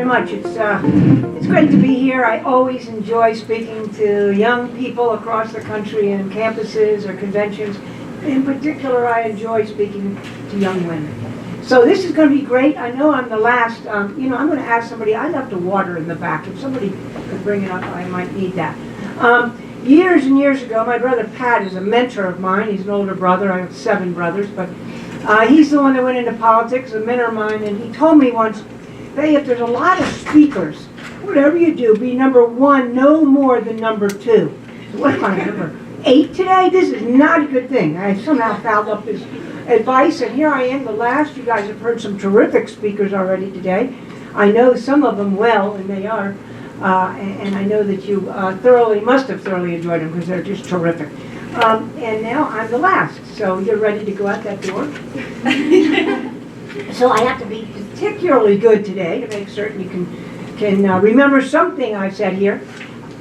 very much. It's great to be here. I always enjoy speaking to young people across the country in campuses or conventions. In particular, I enjoy speaking to young women. So this is going to be great. I know I'm the last. I'm going to ask somebody. I left a water in the back. If somebody could bring it up, I might need that. Years and years ago, my brother Pat is a mentor of mine. He's an older brother. I have 7 brothers, but he's the one that went into politics, a mentor of mine, and he told me once, hey, if there's a lot of speakers, whatever you do, be number 1, no more than number 2. So what am I, number 8 today? This is not a good thing. I somehow fouled up his advice, and here I am, the last. You guys have heard some terrific speakers already today. I know some of them well, and they are, and I know that you must have thoroughly enjoyed them because they're just terrific. And now I'm the last, so you're ready to go out that door. So I have to be particularly good today to make certain you can remember something I said here.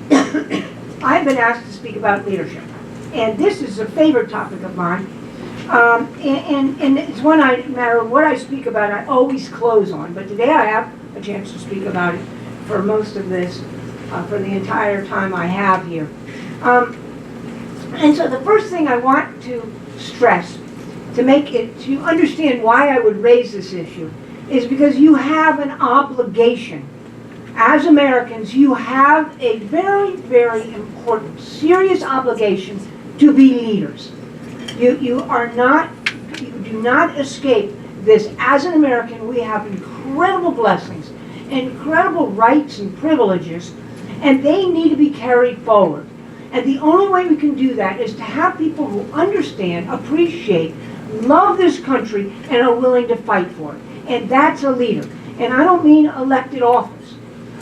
I've been asked to speak about leadership, and this is a favorite topic of mine. And it's one no matter what I speak about, I always close on. But today I have a chance to speak about it for most of this, for the entire time I have here. And so the first thing I want to stress, to understand why I would raise this issue, is because you have an obligation. As Americans, you have a very, very important, serious obligation to be leaders. You do not escape this. As an American, we have incredible blessings, incredible rights and privileges, and they need to be carried forward. And the only way we can do that is to have people who understand, appreciate, love this country, and are willing to fight for it. And that's a leader. And I don't mean elected office.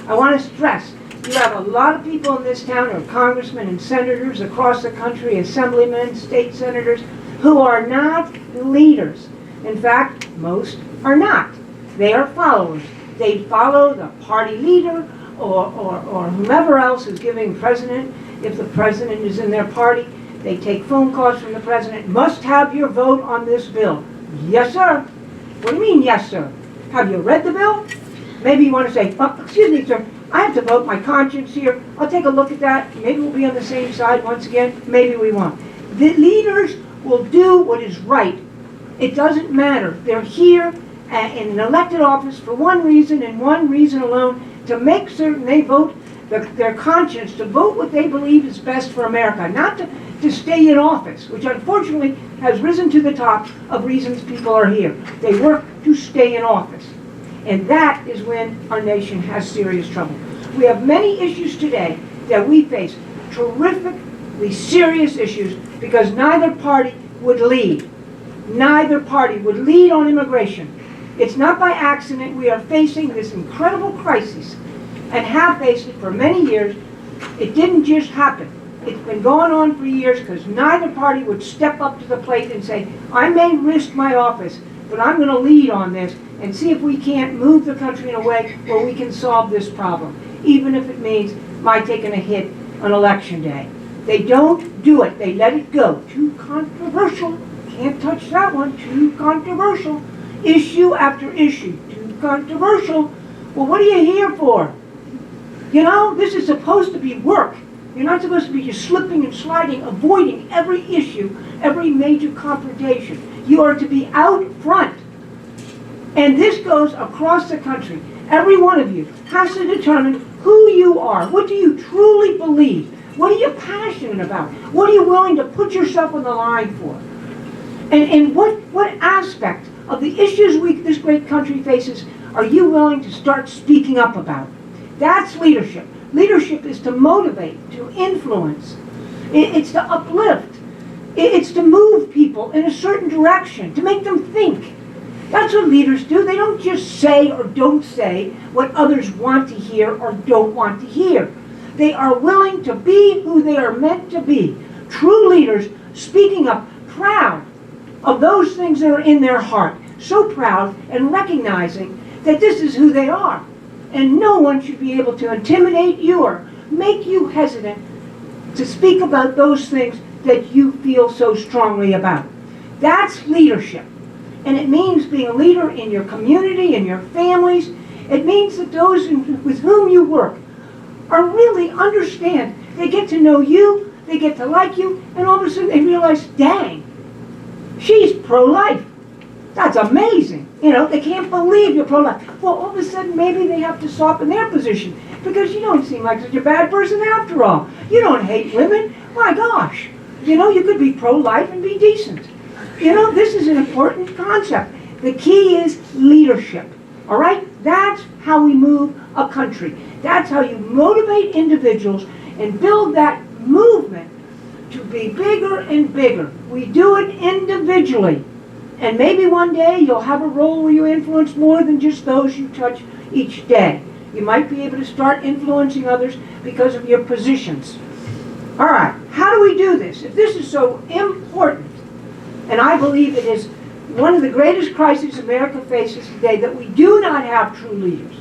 I want to stress, you have a lot of people in this town, or congressmen and senators across the country, assemblymen, state senators, who are not leaders. In fact, most are not. They are followers. They follow the party leader or whomever else is giving president. If the president is in their party, they take phone calls from the president. Must have your vote on this bill. Yes, sir. What do you mean, yes, sir? Have you read the bill? Maybe you want to say, oh, excuse me, sir, I have to vote my conscience here. I'll take a look at that. Maybe we'll be on the same side once again. Maybe we won't. The leaders will do what is right. It doesn't matter. They're here in an elected office for one reason and one reason alone, to make certain they vote their conscience, to vote what they believe is best for America, not to stay in office, which unfortunately has risen to the top of reasons people are here. They work to stay in office. And that is when our nation has serious trouble. We have many issues today that we face, terrifically serious issues, because neither party would lead. Neither party would lead on immigration. It's not by accident we are facing this incredible crisis, and have faced it for many years. It didn't just happen. It's been going on for years because neither party would step up to the plate and say, I may risk my office, but I'm going to lead on this and see if we can't move the country in a way where we can solve this problem, even if it means my taking a hit on election day. They don't do it. They let it go. Too controversial. Can't touch that one. Too controversial. Issue after issue. Too controversial. Well, what are you here for? You know, this is supposed to be work. You're not supposed to be just slipping and sliding, avoiding every issue, every major confrontation. You are to be out front. And this goes across the country. Every one of you has to determine who you are. What do you truly believe? What are you passionate about? What are you willing to put yourself on the line for? And what aspect of the issues this great country faces are you willing to start speaking up about? That's leadership. Leadership is to motivate, to influence. It's to uplift. It's to move people in a certain direction, to make them think. That's what leaders do. They don't just say or don't say what others want to hear or don't want to hear. They are willing to be who they are meant to be. True leaders speaking up, proud of those things that are in their heart. So proud and recognizing that this is who they are. And no one should be able to intimidate you or make you hesitant to speak about those things that you feel so strongly about. That's leadership. And it means being a leader in your community, in your families, It means that those with whom you work are really understand. They get to know you, they get to like you, and all of a sudden they realize, dang, she's pro-life. That's amazing. You know, they can't believe you're pro-life. Well, all of a sudden maybe they have to soften their position because you don't seem like such a bad person after all. You don't hate women. My gosh. You know, you could be pro-life and be decent. You know, this is an important concept. The key is leadership. All right? That's how we move a country. That's how you motivate individuals and build that movement to be bigger and bigger. We do it individually. And maybe one day you'll have a role where you influence more than just those you touch each day. You might be able to start influencing others because of your positions. All right, how do we do this? If this is so important, and I believe it is one of the greatest crises America faces today, that we do not have true leaders.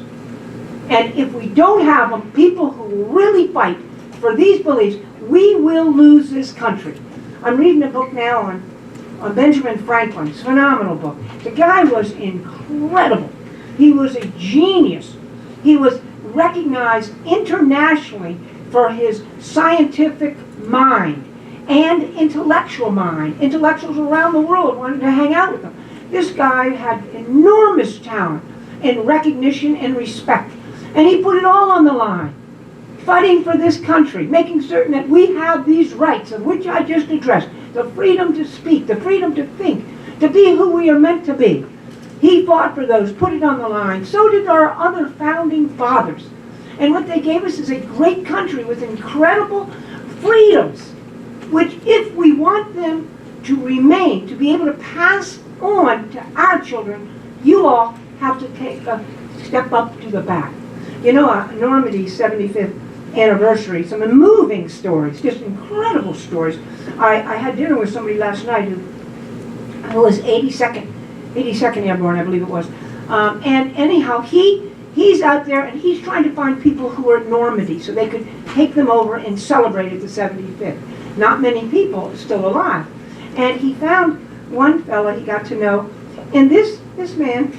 And if we don't have them, people who will really fight for these beliefs, we will lose this country. I'm reading a book now on Benjamin Franklin. It's a phenomenal book. The guy was incredible. He was a genius. He was recognized internationally for his scientific mind and intellectual mind. Intellectuals around the world wanted to hang out with him. This guy had enormous talent and recognition and respect. And he put it all on the line, fighting for this country, making certain that we have these rights of which I just addressed. The freedom to speak, the freedom to think, to be who we are meant to be. He fought for those, put it on the line. So did our other founding fathers. And what they gave us is a great country with incredible freedoms, which if we want them to remain, to be able to pass on to our children, you all have to take a step up to the back. You know, Normandy's 75th anniversary, some moving stories, just incredible stories. I had dinner with somebody last night who was 82nd Airborne, I believe it was. And anyhow, he's out there and he's trying to find people who are at Normandy so they could take them over and celebrate at the 75th. Not many people still alive. And he found one fella he got to know, and this man,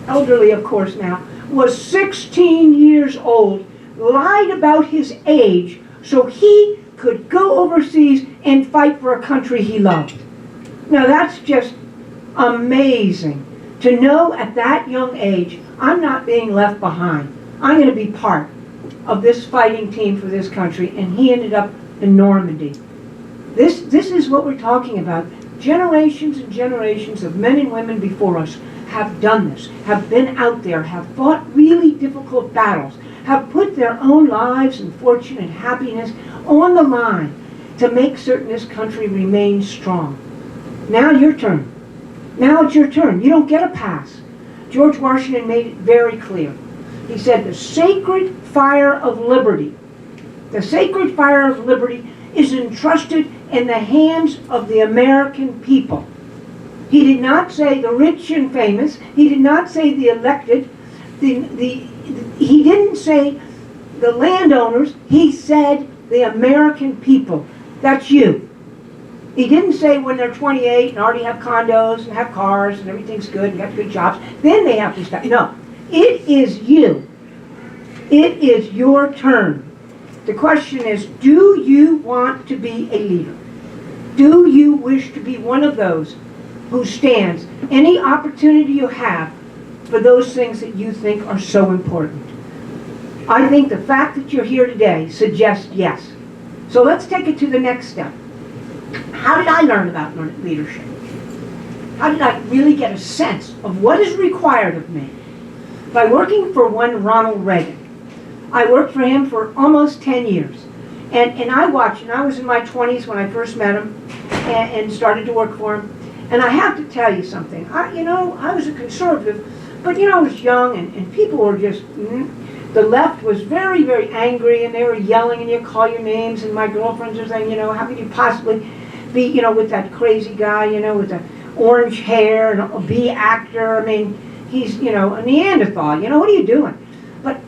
elderly of course now, was 16 years old, lied about his age so he could go overseas and fight for a country he loved. Now that's just amazing to know at that young age, I'm not being left behind. I'm going to be part of this fighting team for this country, and he ended up in Normandy. This is what we're talking about. Generations and generations of men and women before us have done this, have been out there, have fought really difficult battles, have put their own lives and fortune and happiness on the line to make certain this country remains strong. Now your turn. Now it's your turn. You don't get a pass. George Washington made it very clear. He said the sacred fire of liberty, the sacred fire of liberty is entrusted in the hands of the American people. He did not say the rich and famous. He did not say the elected. He didn't say the landowners. He said the American people. That's you. He didn't say when they're 28 and already have condos and have cars and everything's good and got good jobs, then they have to stop. No. It is you. It is your turn. The question is, do you want to be a leader? Do you wish to be one of those who stands any opportunity you have for those things that you think are so important? I think the fact that you're here today suggests yes. So let's take it to the next step. How did I learn about leadership? How did I really get a sense of what is required of me? By working for one Ronald Reagan. I worked for him for almost 10 years. And I watched, and I was in my 20s when I first met him and started to work for him. And I have to tell you something. I was a conservative, but I was young and people were just, the left was very, very angry and they were yelling and you call your names and my girlfriends were saying, how could you possibly be, with that crazy guy, with the orange hair and a B actor. I mean, he's, a Neanderthal, what are you doing? But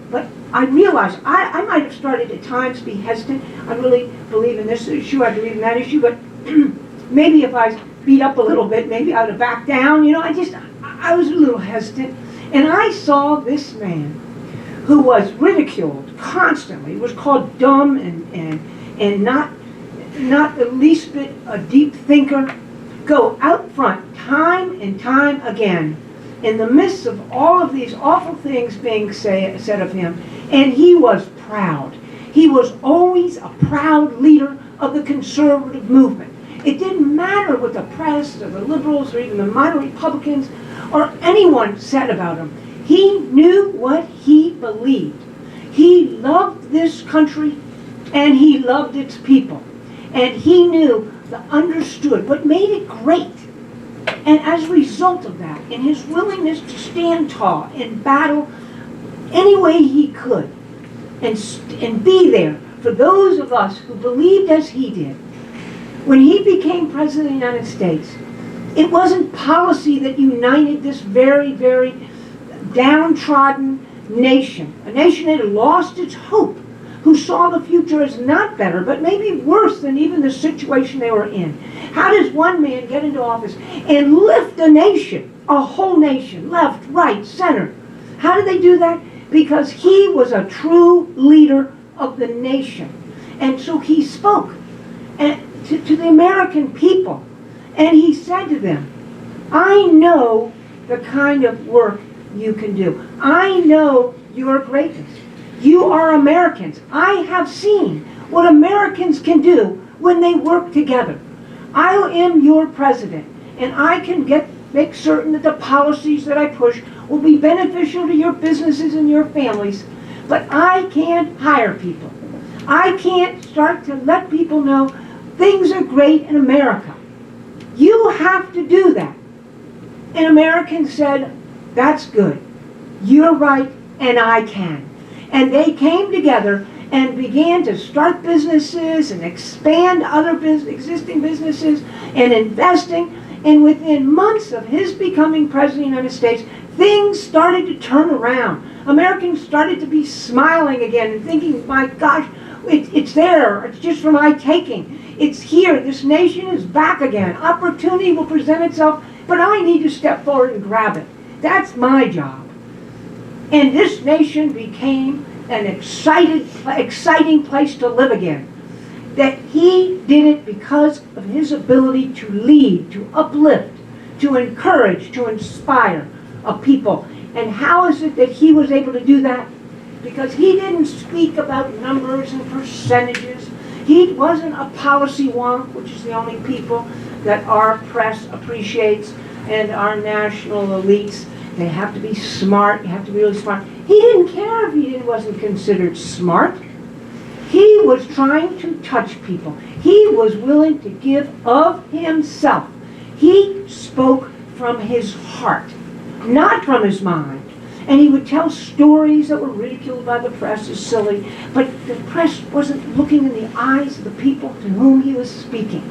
I realized I might have started at times to be hesitant. I really believe in this issue, I believe in that issue, but maybe if I was beat up a little bit, maybe I would have backed down. I was a little hesitant. And I saw this man who was ridiculed constantly, was called dumb and not the least bit a deep thinker, go out front time and time again in the midst of all of these awful things being said of him. And he was proud. He was always a proud leader of the conservative movement. It didn't matter what the press or the liberals or even the minor Republicans or anyone said about him. He knew what he believed. He loved this country and he loved its people. And he knew, understood what made it great. And as a result of that, in his willingness to stand tall and battle any way he could and be there for those of us who believed as he did, when he became President of the United States, it wasn't policy that united this very, very downtrodden nation, a nation that had lost its hope, who saw the future as not better, but maybe worse than even the situation they were in. How does one man get into office and lift a nation, a whole nation, left, right, center? How did they do that? Because he was a true leader of the nation. And so he spoke to the American people, and he said to them, I know the kind of work you can do. I know your greatness. You are Americans. I have seen what Americans can do when they work together. I am your president, and I can make certain that the policies that I push will be beneficial to your businesses and your families, but I can't hire people. I can't start to let people know things are great in America. You have to do that. And Americans said, that's good. You're right, and I can. And they came together and began to start businesses and expand other existing businesses and investing. And within months of his becoming President of the United States, things started to turn around. Americans started to be smiling again and thinking, my gosh, it's there. It's just for my taking. It's here. This nation is back again. Opportunity will present itself, but I need to step forward and grab it. That's my job. And this nation became an exciting place to live again. That he did it because of his ability to lead, to uplift, to encourage, to inspire a people. And how is it that he was able to do that? Because he didn't speak about numbers and percentages. He wasn't a policy wonk, which is the only people that our press appreciates and our national elites. They have to be smart. You have to be really smart. He didn't care if he wasn't considered smart. He was trying to touch people. He was willing to give of himself. He spoke from his heart, not from his mind. And he would tell stories that were ridiculed by the press as silly, but the press wasn't looking in the eyes of the people to whom he was speaking.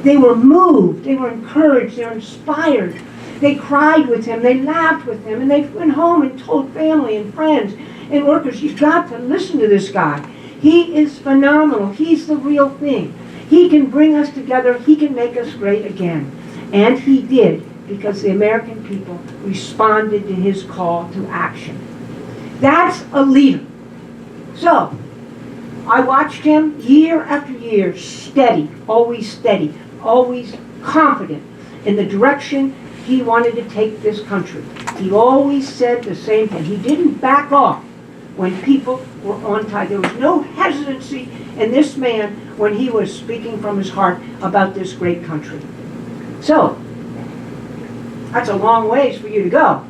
They were moved, they were encouraged, they were inspired. They cried with him, they laughed with him, and they went home and told family and friends and workers, you've got to listen to this guy. He is phenomenal. He's the real thing. He can bring us together. He can make us great again. And he did, because the American people responded to his call to action. That's a leader. So, I watched him year after year, steady, always confident in the direction he wanted to take this country. He always said the same thing. He didn't back off when people were on time. There was no hesitancy in this man when he was speaking from his heart about this great country. So, that's a long ways for you to go.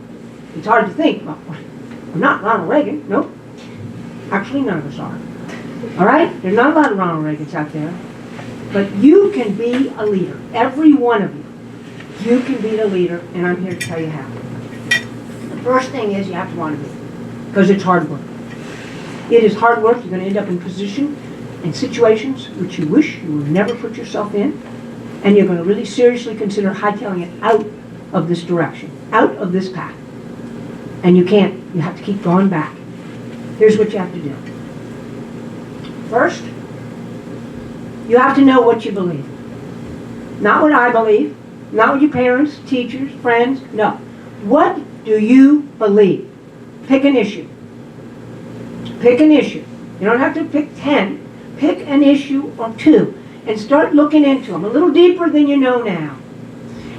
It's hard to think, well, I'm not Ronald Reagan. Nope. Actually, none of us are. All right? There's not a lot of Ronald Reagans out there. But you can be a leader. Every one of you. You can be the leader, and I'm here to tell you how. The first thing is you have to want to be, because it's hard work. It is hard work. You're going to end up in position and situations which you wish you would never put yourself in, and you're going to really seriously consider hightailing it out of this direction, out of this path. And you can't. You have to keep going back. Here's what you have to do. First, you have to know what you believe. Not what I believe, not what your parents, teachers, friends, no. What do you believe? Pick an issue. Pick an issue. You don't have to pick 10. Pick an issue or 2 and start looking into them a little deeper than you know now.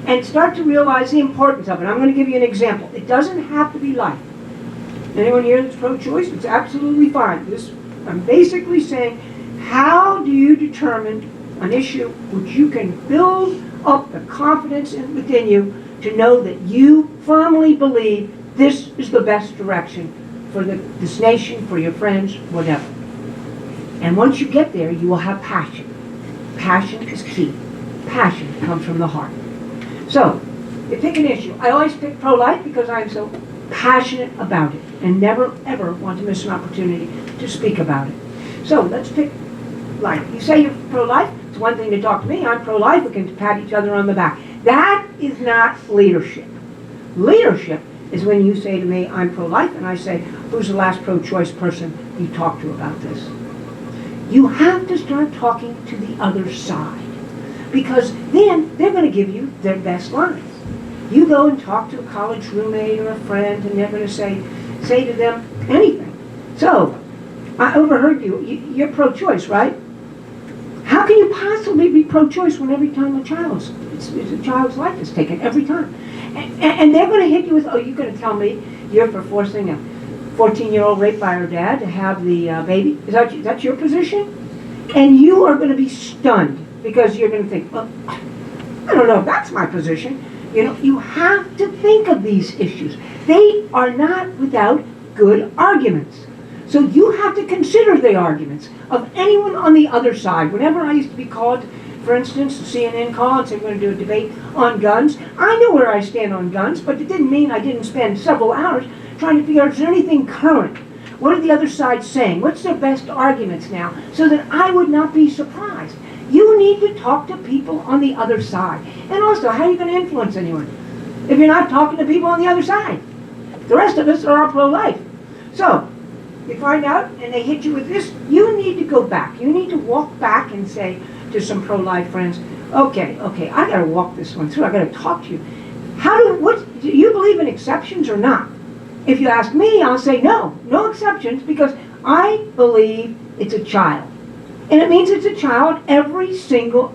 And start to realize the importance of it. I'm going to give you an example. It doesn't have to be life. Anyone here that's pro-choice? It's absolutely fine. I'm basically saying, how do you determine an issue which you can build up the confidence within you to know that you firmly believe this is the best direction for this nation, for your friends, whatever. And once you get there, you will have passion. Passion is key. Passion comes from the heart. So, you pick an issue. I always pick pro-life because I'm so passionate about it and never, ever want to miss an opportunity to speak about it. So, let's pick life. You say you're pro-life. It's one thing to talk to me. I'm pro-life. We can pat each other on the back. That is not leadership. Leadership is when you say to me, I'm pro-life, and I say, who's the last pro-choice person you talked to about this? You have to start talking to the other side, because then they're going to give you their best lines. You go and talk to a college roommate or a friend, and they're going to say to them anything. So, I overheard you. You're pro-choice, right? How can you possibly be pro-choice when every time a child's life is taken, every time? And they're going to hit you with, oh, you're going to tell me you're for forcing a 14-year-old raped by her dad to have the baby? That's your position? And you are going to be stunned because you're going to think, well, I don't know if that's my position. You know, you have to think of these issues. They are not without good arguments. So you have to consider the arguments of anyone on the other side. Whenever I used to be called, for instance, the CNN call and say we're going to do a debate on guns, I knew where I stand on guns, but it didn't mean I didn't spend several hours trying to figure out, is there anything current? What are the other side saying? What's their best arguments now? So that I would not be surprised. You need to talk to people on the other side. And also, how are you going to influence anyone if you're not talking to people on the other side? The rest of us are all pro-life. So, you find out and they hit you with this, you need to go back. You need to walk back and say to some pro-life friends, okay, I got to walk this one through. I got to talk to you. Do you believe in exceptions or not? If you ask me, I'll say no exceptions, because I believe it's a child. And it means it's a child every single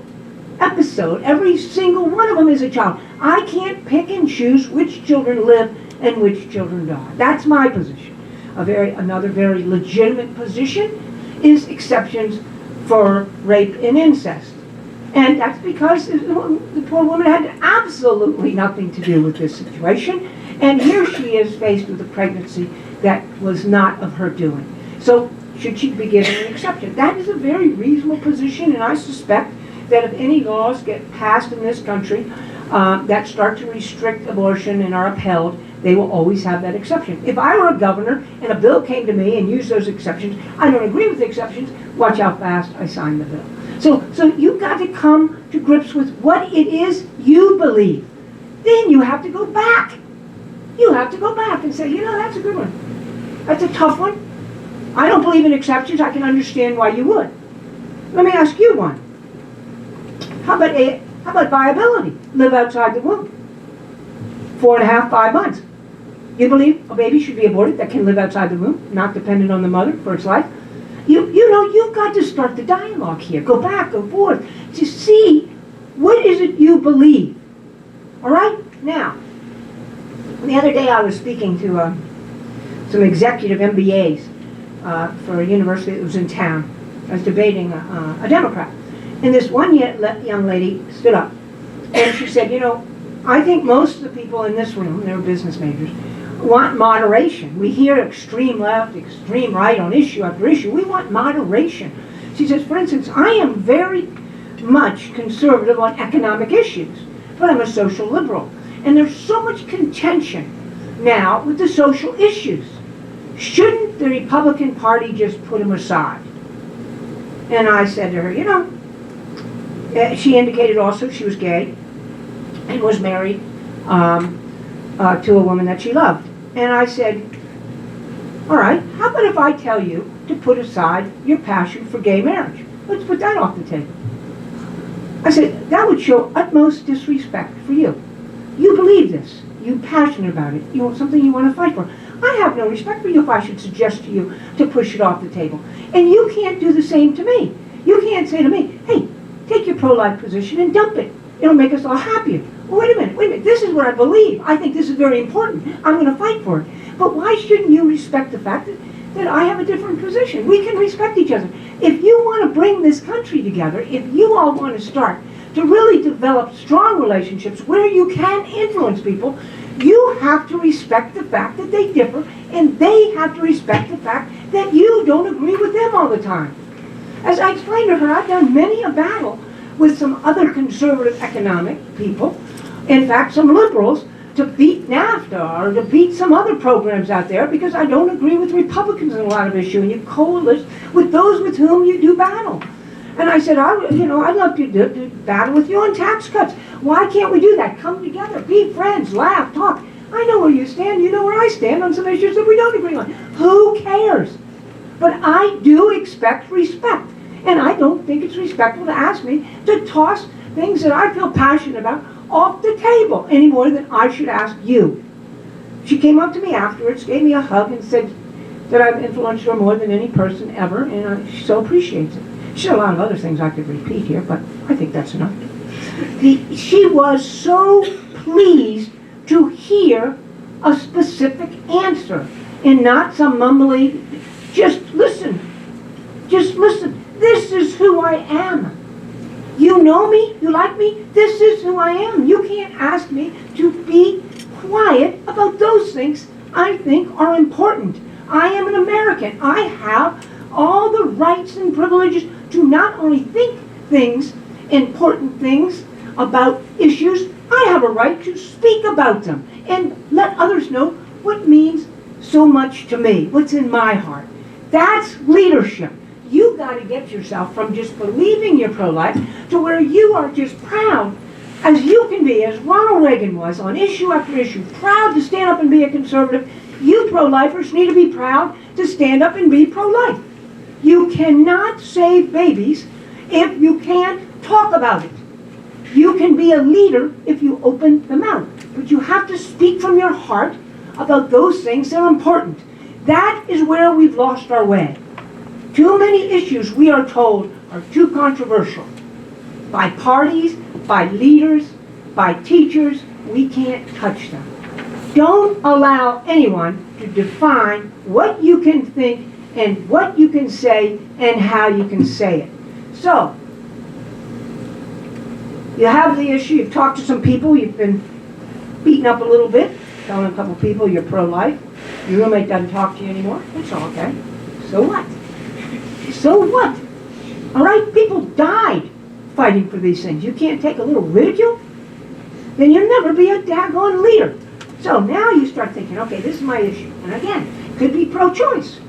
episode. Every single one of them is a child. I can't pick and choose which children live and which children die. That's my position. Another very legitimate position is exceptions for rape and incest. And that's because the poor woman had absolutely nothing to do with this situation. And here she is faced with a pregnancy that was not of her doing. So should she be given an exception? That is a very reasonable position, and I suspect that if any laws get passed in this country that start to restrict abortion and are upheld, they will always have that exception. If I were a governor and a bill came to me and used those exceptions, I don't agree with the exceptions, watch how fast I sign the bill. So you've got to come to grips with what it is you believe. Then you have to go back. You have to go back and say, you know, that's a good one. That's a tough one. I don't believe in exceptions. I can understand why you would. Let me ask you one. How about viability? Live outside the womb. 4.5, 5 months. You believe a baby should be aborted that can live outside the womb, not dependent on the mother for its life? You know, you've got to start the dialogue here. Go back, go forth, to see what is it you believe. All right? Now, the other day I was speaking to some executive MBAs for a university that was in town. I was debating a Democrat. And this one young lady stood up, and she said, you know, I think most of the people in this room, they're business majors, want moderation. We hear extreme left, extreme right on issue after issue. We want moderation. She says, for instance, I am very much conservative on economic issues, but I'm a social liberal. And there's so much contention now with the social issues. Shouldn't the Republican Party just put them aside? And I said to her, you know, she indicated also she was gay and was married to a woman that she loved. And I said, all right, how about if I tell you to put aside your passion for gay marriage? Let's put that off the table. I said, that would show utmost disrespect for you. You believe this. You're passionate about it. You want something you want to fight for. I have no respect for you if I should suggest to you to push it off the table. And you can't do the same to me. You can't say to me, hey, take your pro-life position and dump it. It'll make us all happier. Well, wait a minute. This is what I believe. I think this is very important. I'm going to fight for it. But why shouldn't you respect the fact that I have a different position? We can respect each other. If you want to bring this country together, if you all want to start to really develop strong relationships where you can influence people, you have to respect the fact that they differ, and they have to respect the fact that you don't agree with them all the time. As I explained to her, I've done many a battle with some other conservative economic people, in fact some liberals, to beat NAFTA or to beat some other programs out there because I don't agree with Republicans on a lot of issues, and you coalesce with those with whom you do battle. And I said, I'd love to do battle with you on tax cuts. Why can't we do that? Come together, be friends, laugh, talk. I know where you stand, you know where I stand on some issues that we don't agree on. Who cares? But I do expect respect. And I don't think it's respectful to ask me to toss things that I feel passionate about off the table any more than I should ask you. She came up to me afterwards, gave me a hug, and said that I've influenced her more than any person ever, and she so appreciates it. She said a lot of other things I could repeat here, but I think that's enough. She was so pleased to hear a specific answer and not some mumbly, just listen, this is who I am. You know me, you like me, this is who I am. You can't ask me to be quiet about those things I think are important. I am an American. I have all the rights and privileges to not only think things, important things about issues, I have a right to speak about them and let others know what means so much to me, what's in my heart. That's leadership. You've got to get yourself from just believing you're pro-life to where you are just proud, as you can be, as Ronald Reagan was on issue after issue, proud to stand up and be a conservative. You pro-lifers need to be proud to stand up and be pro-life. You cannot save babies if you can't talk about it. You can be a leader if you open the mouth, but you have to speak from your heart about those things that are important. That is where we've lost our way. Too many issues, we are told, are too controversial. By parties, by leaders, by teachers, we can't touch them. Don't allow anyone to define what you can think and what you can say and how you can say it. So, you have the issue, you've talked to some people, you've been beaten up a little bit, telling a couple people you're pro-life. Your roommate doesn't talk to you anymore. It's all okay. So what? So what? All right? People died fighting for these things. You can't take a little ridicule? Then you'll never be a daggone leader. So now you start thinking, okay, this is my issue. And again, it could be pro-choice.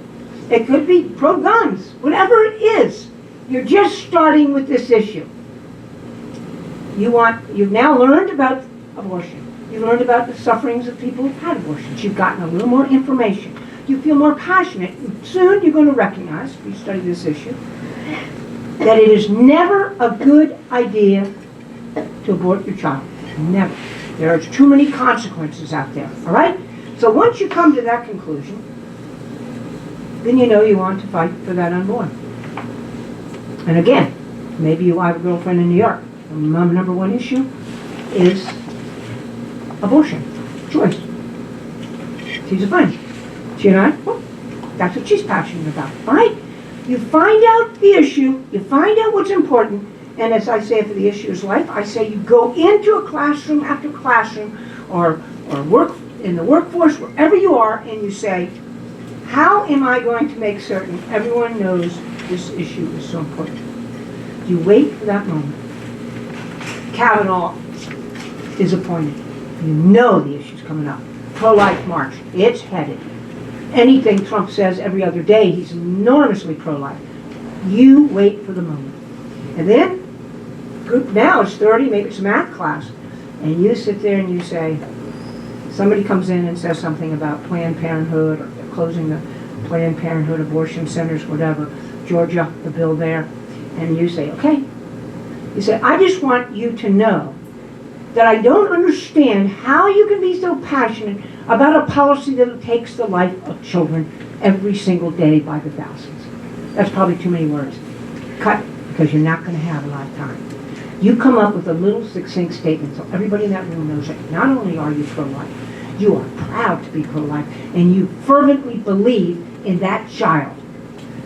It could be pro-guns. Whatever it is, you're just starting with this issue. You've now learned about abortion. You've learned about the sufferings of people who've had abortions. You've gotten a little more information. You feel more passionate. Soon you're going to recognize, if you study this issue, that it is never a good idea to abort your child. Never. There are too many consequences out there. All right? So once you come to that conclusion, then you know you want to fight for that unborn. And again, maybe you have a girlfriend in New York. The number one issue is abortion. Choice. She's a friend. She and I, well, that's what she's passionate about. All right? You find out the issue, you find out what's important, and as I say for the issue is life, I say you go into a classroom after classroom or work in the workforce, wherever you are, and you say, how am I going to make certain everyone knows this issue is so important? You wait for that moment. Kavanaugh is appointed. You know the issue's coming up. Pro-life march. It's headed. Anything Trump says every other day, he's enormously pro-life. You wait for the moment. And then, group now is 30, maybe it's a math class, and you sit there and you say, somebody comes in and says something about Planned Parenthood, or they're closing the Planned Parenthood abortion centers, whatever, Georgia, the bill there, and you say, okay. You say, I just want you to know that I don't understand how you can be so passionate about a policy that takes the life of children every single day by the thousands. That's probably too many words. Cut, because you're not going to have a lot of time. You come up with a little succinct statement so everybody in that room knows that not only are you pro-life, you are proud to be pro-life, and you fervently believe in that child.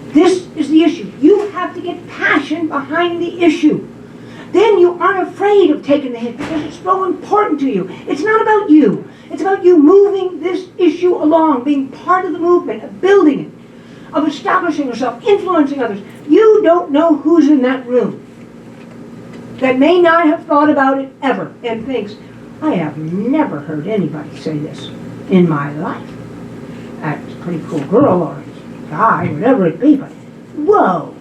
This is the issue. You have to get passion behind the issue. Then you aren't afraid of taking the hit because it's so important to you. It's not about you. It's about you moving this issue along, being part of the movement, of building it, of establishing yourself, influencing others. You don't know who's in that room that may not have thought about it ever and thinks, I have never heard anybody say this in my life. That's a pretty cool girl or guy, whatever it be, but whoa,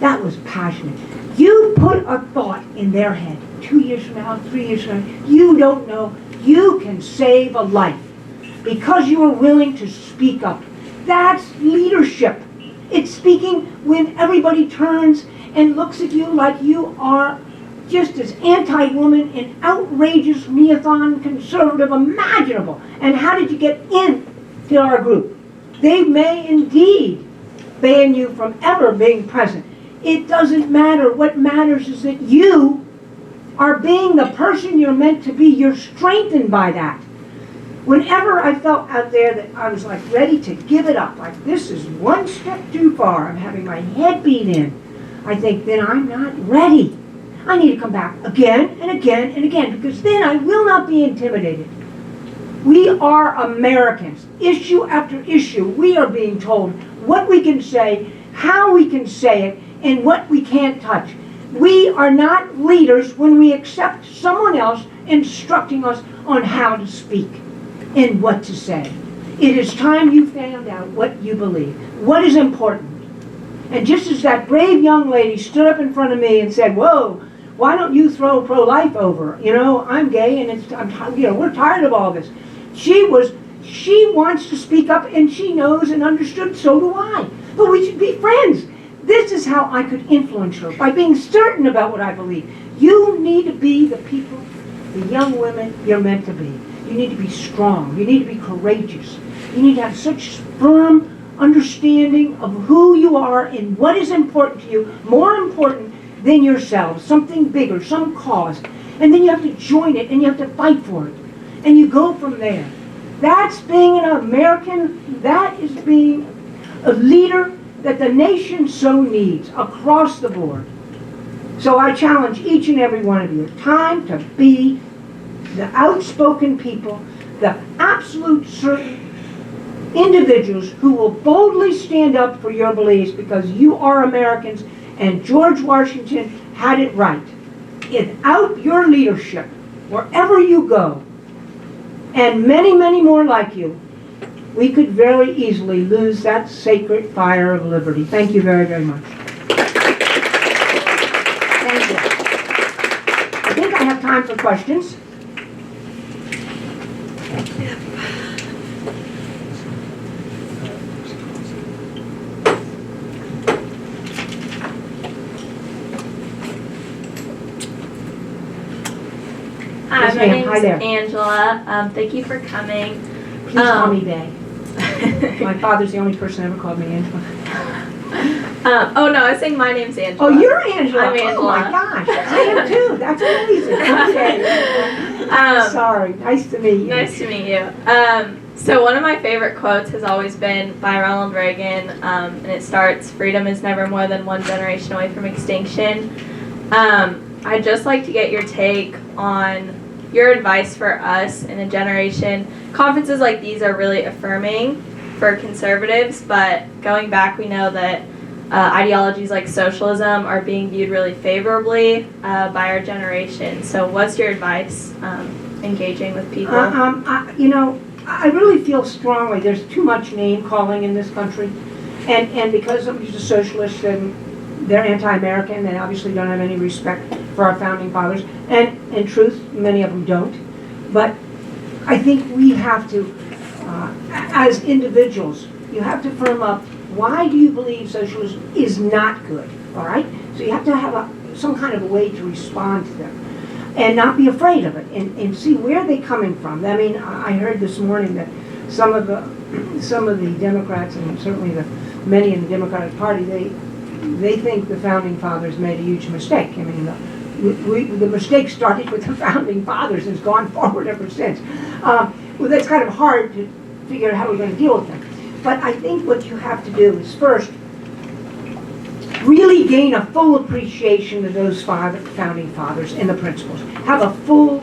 that was passionate. You put a thought in their head 2 years from now, 3 years from now, you don't know, you can save a life because you are willing to speak up. That's leadership. It's speaking when everybody turns and looks at you like you are just as anti-woman and outrageous neothon conservative imaginable. And how did you get into our group? They may indeed ban you from ever being present. It doesn't matter. What matters is that you are being the person you're meant to be. You're strengthened by that. Whenever I felt out there that I was like ready to give it up, like this is one step too far, I'm having my head beat in, I think then I'm not ready. I need to come back again and again and again, because then I will not be intimidated. We are Americans. Issue after issue, we are being told what we can say, how we can say it, and what we can't touch. We are not leaders when we accept someone else instructing us on how to speak and what to say. It is time you found out what you believe, what is important. And just as that brave young lady stood up in front of me and said, whoa, why don't you throw pro-life over? You know, I'm gay and we're tired of all this. She wants to speak up and she knows and understood, so do I. But we should be friends. This is how I could influence her, by being certain about what I believe. You need to be the people, the young women you're meant to be. You need to be strong. You need to be courageous. You need to have such firm understanding of who you are and what is important to you, more important than yourselves, something bigger, some cause. And then you have to join it and you have to fight for it. And you go from there. That's being an American. That is being a leader that the nation so needs across the board. So I challenge each and every one of you, time to be the outspoken people, the absolute certain individuals who will boldly stand up for your beliefs because you are Americans, and George Washington had it right. Without your leadership, wherever you go, and many, many more like you, we could very easily lose that sacred fire of liberty. Thank you very, very much. Thank you. I think I have time for questions. Hi, my name's Angela. Thank you for coming. Please call me Bay. My father's the only person ever called me Angela. Oh no, I was saying my name's Angela. Oh, you're Angela. I'm Angela. Oh my gosh, I am too. That's amazing. Okay. Sorry. Nice to meet you. Nice to meet you. So one of my favorite quotes has always been by Ronald Reagan, and it starts, "Freedom is never more than one generation away from extinction." I'd just like to get your take on your advice for us in a generation. Conferences like these are really affirming for conservatives, but going back, we know that ideologies like socialism are being viewed really favorably by our generation. So what's your advice engaging with people? I really feel strongly there's too much name calling in this country, and because somebody's a socialist and they're anti-American, they obviously don't have any respect for our founding fathers, and in truth, many of them don't. But I think we have to, as individuals, you have to firm up, why do you believe socialism is not good, all right? So you have to have some kind of a way to respond to them. and not be afraid of it, and see where they're coming from. I mean, I heard this morning that some of the Democrats, and certainly many in the Democratic Party, they think the founding fathers made a huge mistake. I mean, the mistake started with the founding fathers and has gone forward ever since. Well, that's kind of hard to figure out how we're going to deal with them. But I think what you have to do is first really gain a full appreciation of those founding fathers and the principles. Have a full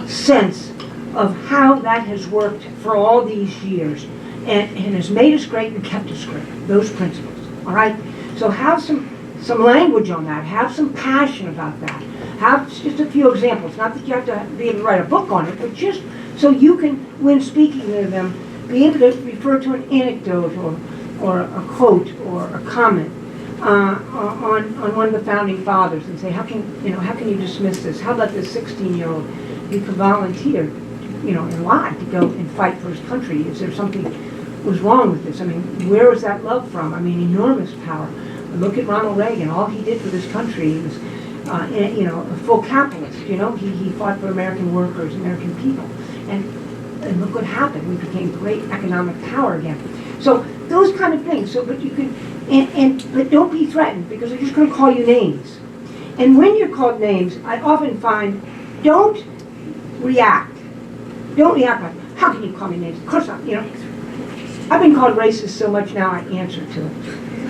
sense of how that has worked for all these years and has made us great and kept us great, those principles. All right? So have some language on that. Have some passion about that. Have just a few examples. Not that you have to be able to write a book on it, but just so you can, when speaking to them, be able to refer to an anecdote or a quote or a comment on one of the founding fathers and say, how can you dismiss this? How about this 16-year-old? He could volunteer, and lie to go and fight for his country. Is there something was wrong with this? I mean, where was that love from? I mean, enormous power. Look at Ronald Reagan. All he did for this country, he was, a full capitalist. He fought for American workers, American people, and look what happened. We became great economic power again. So those kind of things. So, but you can, but don't be threatened because they're just going to call you names. And when you're called names, I often find, don't react. Don't react like, how can you call me names? Of course not. I've been called racist so much now I answer to it.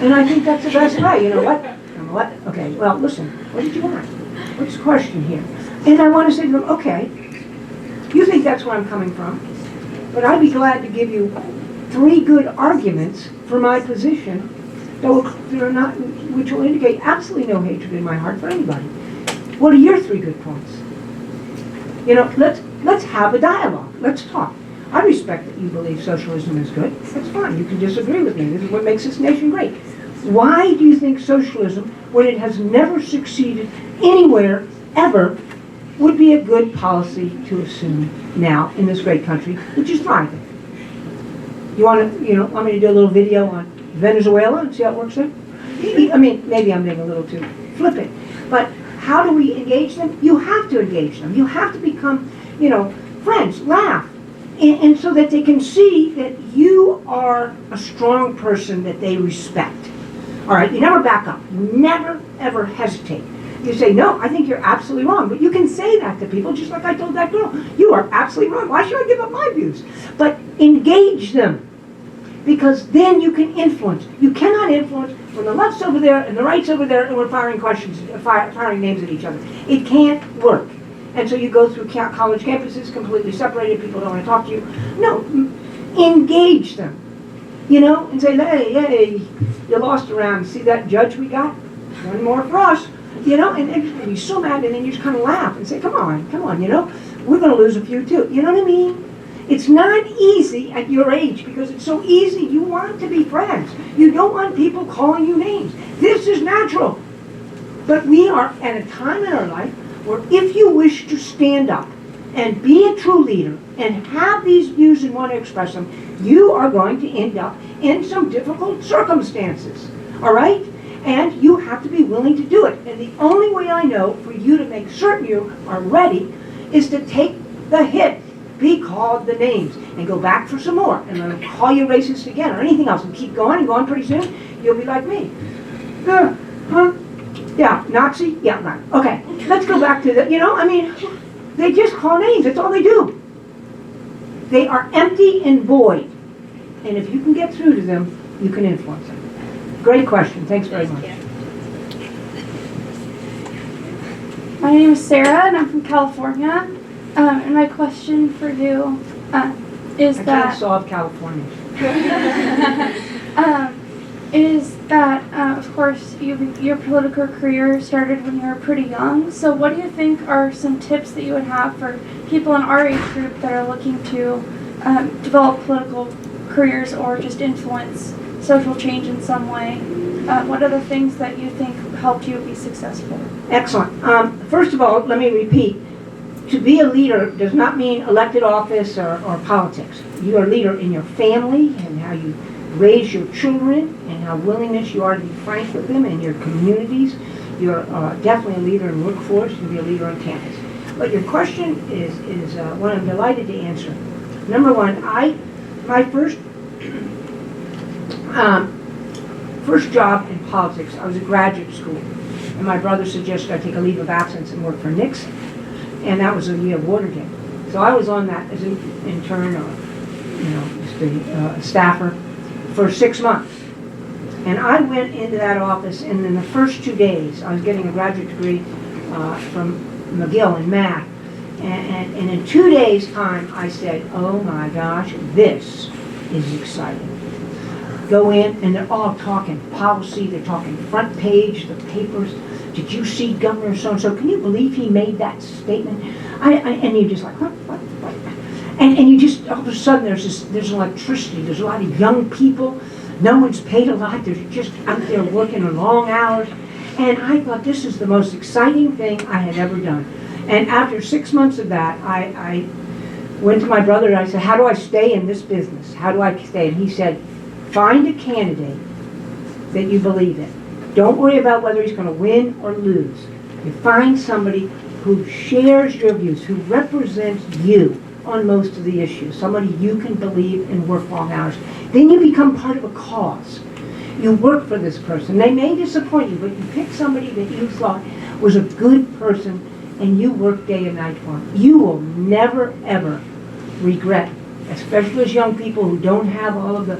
And I think that's the best way. You know what? What? Okay, well, listen, what did you want? What's the question here? And I want to say to them, okay, you think that's where I'm coming from, but I'd be glad to give you 3 good arguments for my position which will indicate absolutely no hatred in my heart for anybody. What are your 3 good points? Let's have a dialogue. Let's talk. I respect that you believe socialism is good. That's fine. You can disagree with me. This is what makes this nation great. Why do you think socialism, when it has never succeeded anywhere, ever, would be a good policy to assume now in this great country, which is thriving? You want me to do a little video on Venezuela and see how it works there? I mean, maybe I'm being a little too flippant, but how do we engage them? You have to engage them. You have to become, friends, laugh, and so that they can see that you are a strong person that they respect. All right, you never back up. Never, ever hesitate. You say, no, I think you're absolutely wrong. But you can say that to people, just like I told that girl. You are absolutely wrong. Why should I give up my views? But engage them, because then you can influence. You cannot influence when the left's over there and the right's over there and we're firing names at each other. It can't work. And so you go through college campuses completely separated. People don't want to talk to you. No, engage them. And say, hey, you lost a round. See that judge we got? One more for us. And they're going to be so mad, and then you just kind of laugh and say, come on, we're going to lose a few too. You know what I mean? It's not easy at your age because it's so easy. You want to be friends. You don't want people calling you names. This is natural. But we are at a time in our life where if you wish to stand up and be a true leader and have these views and want to express them, you are going to end up in some difficult circumstances. All right? And you have to be willing to do it. And the only way I know for you to make certain you are ready is to take the hit, be called the names, and go back for some more. And then call you racist again or anything else and keep going and going. Pretty soon, you'll be like me. Yeah, Nazi? Yeah, right. Okay, let's go back to they just call names. That's all they do. They are empty and void. And if you can get through to them, you can influence them. Great question. Thanks very much. My name is Sarah, and I'm from California. And my question for you is I that... can't solve California. Of course, your political career started when you were pretty young. So what do you think are some tips that you would have for people in our age group that are looking to develop political careers or just influence social change in some way? What are the things that you think helped you be successful? Excellent. First of all, let me repeat. To be a leader does not mean elected office or politics. You are a leader in your family and how you raise your children and how willingness you are to be frank with them and your communities. You're definitely a leader in workforce. You can be a leader on campus. But your question is one I'm delighted to answer. Number one, my first job in politics, I was at graduate school, and my brother suggested I take a leave of absence and work for Nixon, and that was the year of Watergate. So I was on that as an intern or, just a staffer for 6 months. And I went into that office, and in the first 2 days, I was getting a graduate degree from McGill in math. And in 2 days' time, I said, oh my gosh, this is exciting. Go in, and they're all talking policy, they're talking front page, the papers. Did you see Governor so-and-so? Can you believe he made that statement? And you're just like, what? And you just, all of a sudden, there's electricity. There's a lot of young people. No one's paid a lot. They're just out there working on long hours. And I thought this is the most exciting thing I had ever done. And after 6 months of that, I went to my brother and I said, how do I stay in this business? How do I stay? And he said, find a candidate that you believe in. Don't worry about whether he's going to win or lose. You find somebody who shares your views, who represents you on most of the issues, somebody you can believe and work long hours. Then you become part of a cause. You work for this person. They may disappoint you, but you pick somebody that you thought was a good person and you work day and night for them. You will never, ever regret, especially as young people who don't have all of the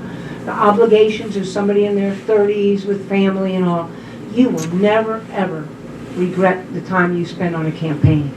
obligations of somebody in their 30s with family and all. You will never, ever regret the time you spend on a campaign.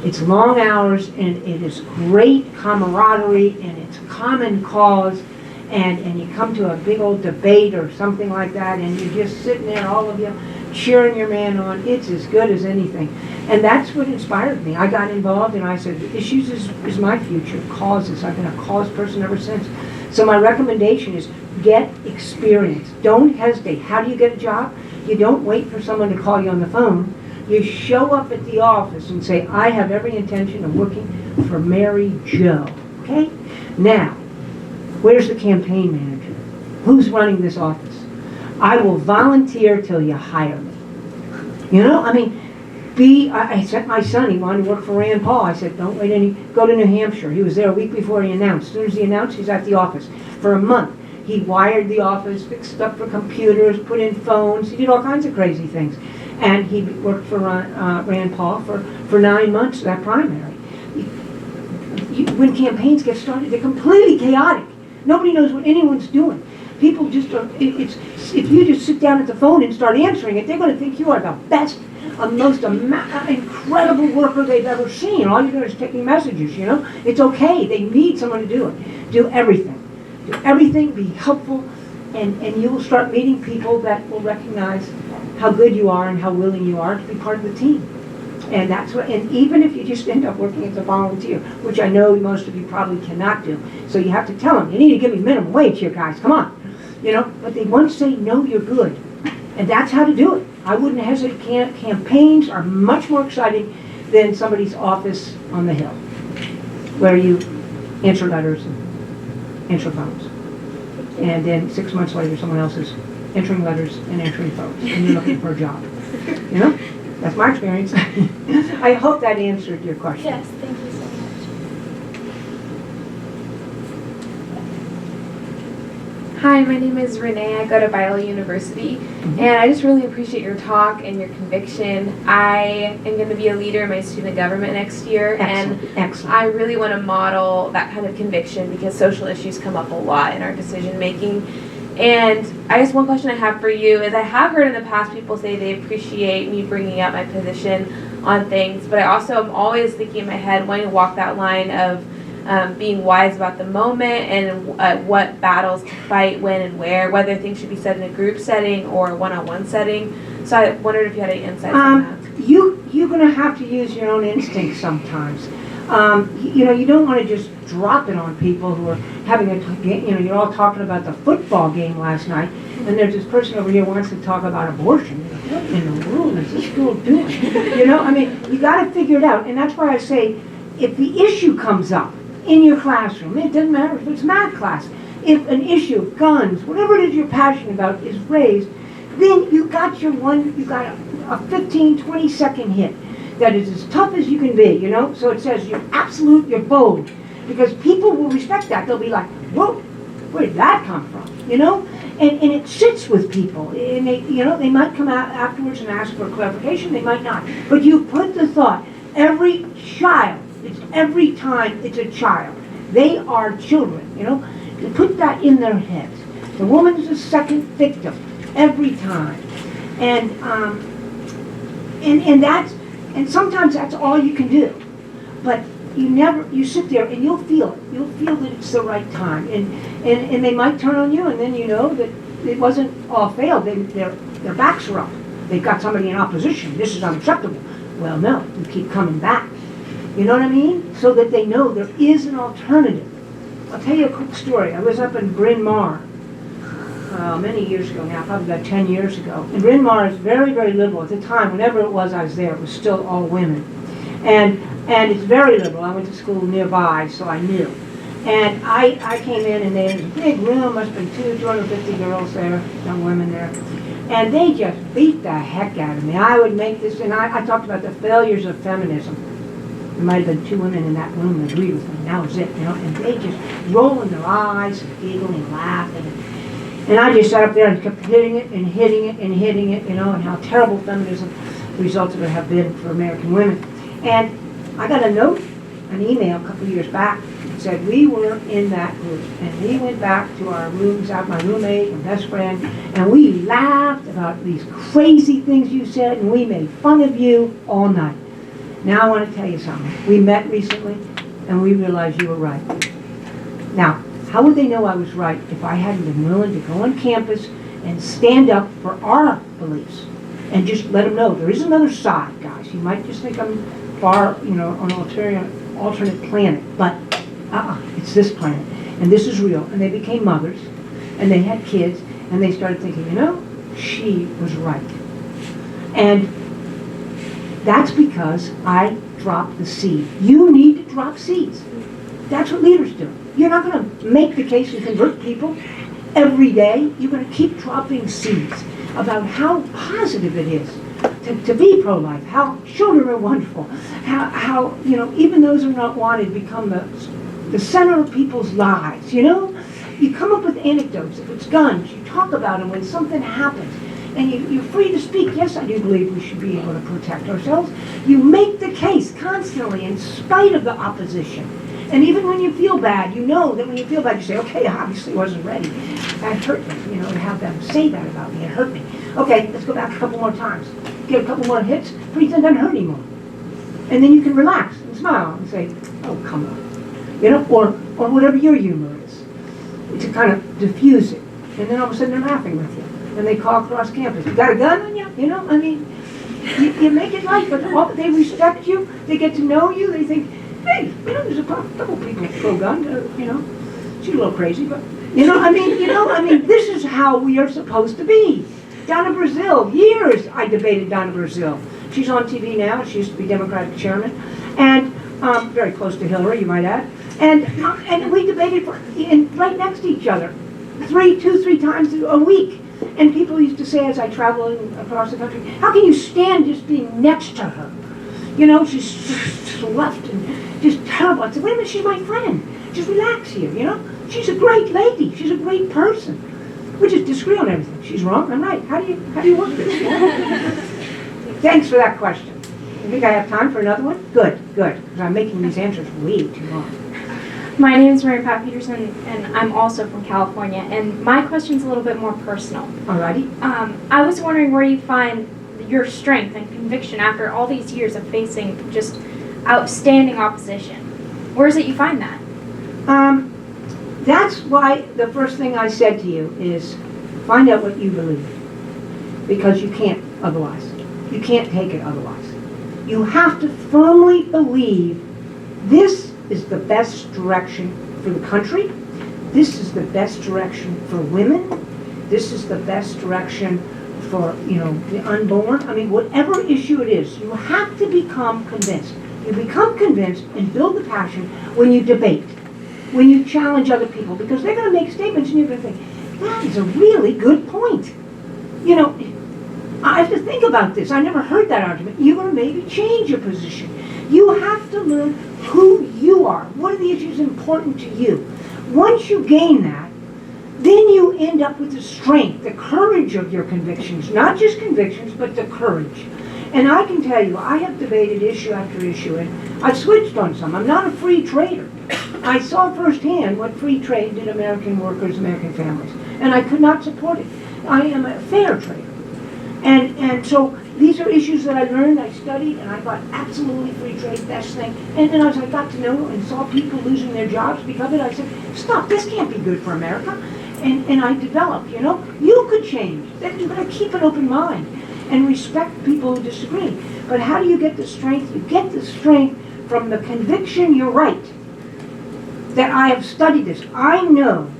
It's long hours, and it is great camaraderie, and it's common cause, and you come to a big old debate or something like that, and you're just sitting there, all of you, cheering your man on. It's as good as anything. And that's what inspired me. I got involved, and I said, issues is my future, causes. I've been a cause person ever since. So my recommendation is get experience. Don't hesitate. How do you get a job? You don't wait for someone to call you on the phone. You show up at the office and say, I have every intention of working for Mary Jo. Okay? Now, where's the campaign manager? Who's running this office? I will volunteer till you hire me. I sent my son, he wanted to work for Rand Paul. I said, don't wait go to New Hampshire. He was there a week before he announced. As soon as he announced, he's at the office. For a month, he wired the office, fixed up for computers, put in phones. He did all kinds of crazy things. And he worked for Rand Paul for 9 months, that primary. When campaigns get started, they're completely chaotic. Nobody knows what anyone's doing. People just if you just sit down at the phone and start answering it, they're going to think you are the best, most incredible worker they've ever seen. All you're doing is taking messages, It's okay. They need someone to do it. Do everything. Do everything, be helpful, and you will start meeting people that will recognize how good you are and how willing you are to be part of the team. And and even if you just end up working as a volunteer, which I know most of you probably cannot do, so you have to tell them, you need to give me minimum wage here, guys, come on. But they once say, no, you're good. And that's how to do it. I wouldn't hesitate. Campaigns are much more exciting than somebody's office on the hill, where you answer letters and answer phones. And then 6 months later, someone else is answering letters and answering phones, and you're looking for a job. That's my experience. I hope that answered your question. Yes, thank you so much. Hi, my name is Renee. I go to Biola University, and I just really appreciate your talk and your conviction. I am going to be a leader in my student government next year, Excellent. I really want to model that kind of conviction because social issues come up a lot in our decision making. And I guess one question I have for you is I have heard in the past people say they appreciate me bringing up my position on things, but I also am always thinking in my head wanting to walk that line of being wise about the moment and what battles to fight, when and where, whether things should be said in a group setting or a one-on-one setting. So I wondered if you had any insights on that. You're going to have to use your own instincts sometimes. You don't want to just drop it on people who are having you're all talking about the football game last night, and there's this person over here who wants to talk about abortion. What in the world is this girl doing? You got to figure it out. And that's why I say, if the issue comes up in your classroom, it doesn't matter if it's math class, if an issue of guns, whatever it is you're passionate about is raised, then you got a 15, 20-second hit that is as tough as you can be, you know? So it says you're absolute, you're bold. Because people will respect that. They'll be like, whoa, where did that come from? You know? And it sits with people. And they, you know, they might come out afterwards and ask for clarification, they might not. But you put the thought, every child, it's every time it's a child. They are children, you know? You put that in their heads. The woman's the second victim, every time. And sometimes that's all you can do. But you sit there and you'll feel it. You'll feel that it's the right time. And they might turn on you, and then you know that it wasn't all failed. Their backs are up. They've got somebody in opposition. This is unacceptable. Well, no, you keep coming back. You know what I mean? So that they know there is an alternative. I'll tell you a quick story. I was up in Bryn Mawr many years ago now, probably about 10 years ago. And Bryn Mawr is very, very liberal. At the time, whenever it was I was there, it was still all women. And it's very liberal. I went to school nearby, so I knew. And I came in, and there was a big room, must have been 250 girls there, young women there. And they just beat the heck out of me. I would make this, and I talked about the failures of feminism. There might have been 2 women in that room that agreed with me, and that was it, you know. And they just rolling their eyes, and giggling, and laughing. And I just sat up there and kept hitting it, and hitting it, and hitting it, you know, and how terrible feminism results of it have been for American women. And I got a note, an email a couple of years back that said we were in that group, and we went back to our rooms, out my roommate and best friend, and we laughed about these crazy things you said, and we made fun of you all night. Now I want to tell you something. We met recently, and we realized you were right. Now, how would they know I was right if I hadn't been willing to go on campus and stand up for our beliefs and just let them know there is another side, guys. You might just think I'm far, you know, on an alternate planet, but it's this planet, and this is real. And they became mothers, and they had kids, and they started thinking, you know, she was right. And that's because I dropped the seed. You need to drop seeds. That's what leaders do. You're not going to make the case and convert people every day. You're going to keep dropping seeds about how positive it is to be pro-life, how children are wonderful, how you know, even those who are not wanted become the center of people's lives, you know? You come up with anecdotes. If it's guns, you talk about them when something happens. And you're free to speak. Yes, I do believe we should be able to protect ourselves. You make the case constantly in spite of the opposition. And even when you feel bad, you know that when you feel bad, you say, okay, I obviously wasn't ready. That hurt me, you know, to have them say that about me. It hurt me. Okay, let's go back a couple more times. Get a couple more hits, pretty soon it doesn't hurt anymore. And then you can relax and smile and say, oh, come on. You know, or whatever your humor is, to kind of diffuse it. And then all of a sudden they're laughing with you. And they call across campus, you got a gun on you? You know, I mean, you make it light, but they respect you, they get to know you, they think, hey, you know, there's a couple people pro-gun, you know, she's a little crazy, but, you know, I mean, this is how we are supposed to be. Down in Brazil, years I debated down in Brazil. She's on TV now, she used to be Democratic chairman, and very close to Hillary, you might add, and we debated right next to each other, two, three times a week. And people used to say as I traveled across the country, how can you stand just being next to her? You know, she's just left and just terrible. I said, wait a minute, she's my friend. Just relax here, you know? She's a great lady. She's a great person. We just disagree on everything. She's wrong, I'm right. How do you work this? You know? Thanks for that question. You think I have time for another one? Good, because I'm making these answers way too long. My name is Mary Pat Peterson, and I'm also from California, and my question's a little bit more personal. Alrighty. I was wondering where you find your strength and conviction after all these years of facing just outstanding opposition. Where is it you find that? That's why the first thing I said to you is find out what you believe, because you can't otherwise. You can't take it otherwise. You have to firmly believe this is the best direction for the country. This is the best direction for women. This is the best direction for, you know, the unborn. I mean, whatever issue it is, you have to become convinced. You become convinced and build the passion when you debate, when you challenge other people, because they're going to make statements and you're going to think, that is a really good point. You know, I have to think about this. I never heard that argument. You're going to maybe change your position. You have to learn who you are. What are the issues important to you? Once you gain that, then you end up with the strength, the courage of your convictions. Not just convictions, but the courage. And I can tell you, I have debated issue after issue, and I've switched on some. I'm not a free trader. I saw firsthand what free trade did American workers, American families, and I could not support it. I am a fair trader. And so these are issues that I learned, I studied, and I thought absolutely free trade, best thing. And then as I got to know and saw people losing their jobs because of it, I said, stop, this can't be good for America. And I developed, you could change. You've got to keep an open mind and respect people who disagree. But how do you get the strength? You get the strength from the conviction you're right, that I have studied this. I know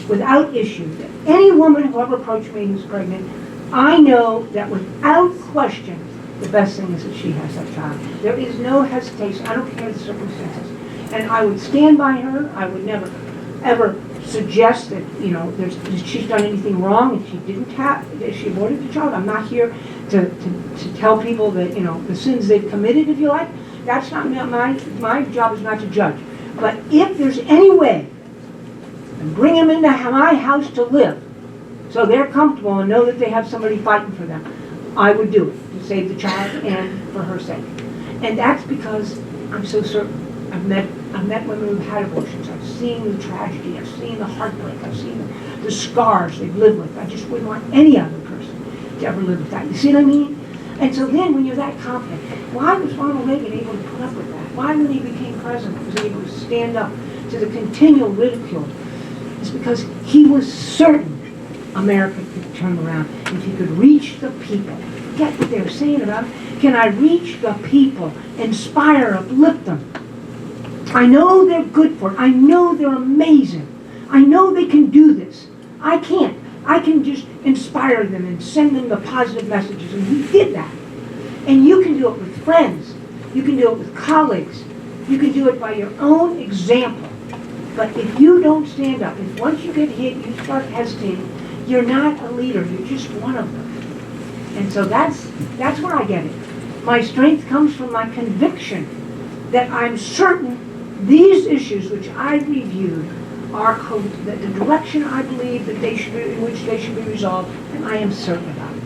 without issue that any woman who ever approached me who's pregnant, I know that without question, the best thing is that she has that child. There is no hesitation. I don't care the circumstances. And I would stand by her. I would never, ever suggest that, she's done anything wrong and she didn't have, she aborted the child. I'm not here to tell people that, the sins they've committed, if you like. That's not my job is not to judge. But if there's any way, and bring them into my house to live, so they're comfortable and know that they have somebody fighting for them, I would do it to save the child and for her sake. And that's because I'm so certain. I've met women who've had abortions. I've seen the tragedy. I've seen the heartbreak. I've seen the scars they've lived with. I just wouldn't want any other person to ever live with that. You see what I mean? And so then when you're that confident, why was Ronald Reagan able to put up with that? Why, when he became president, was he able to stand up to the continual ridicule? It's because he was certain America could turn around if he could reach the people. Get what they were saying about, can I reach the people, inspire, uplift them? I know they're good for it. I know they're amazing. I know they can do this. I can't. I can just inspire them and send them the positive messages, and he did that. And you can do it with friends. You can do it with colleagues. You can do it by your own example. But if you don't stand up, if once you get hit, you start hesitating, you're not a leader, you're just one of them. And so that's where I get it. My strength comes from my conviction that I'm certain these issues which I reviewed are that the direction I believe that they should be, in which they should be resolved, and I am certain about it.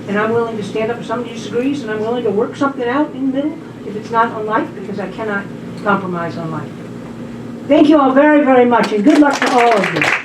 And I'm willing to stand up if somebody disagrees, and I'm willing to work something out in the middle if it's not on life, because I cannot compromise on life. Thank you all very, very much, and good luck to all of you.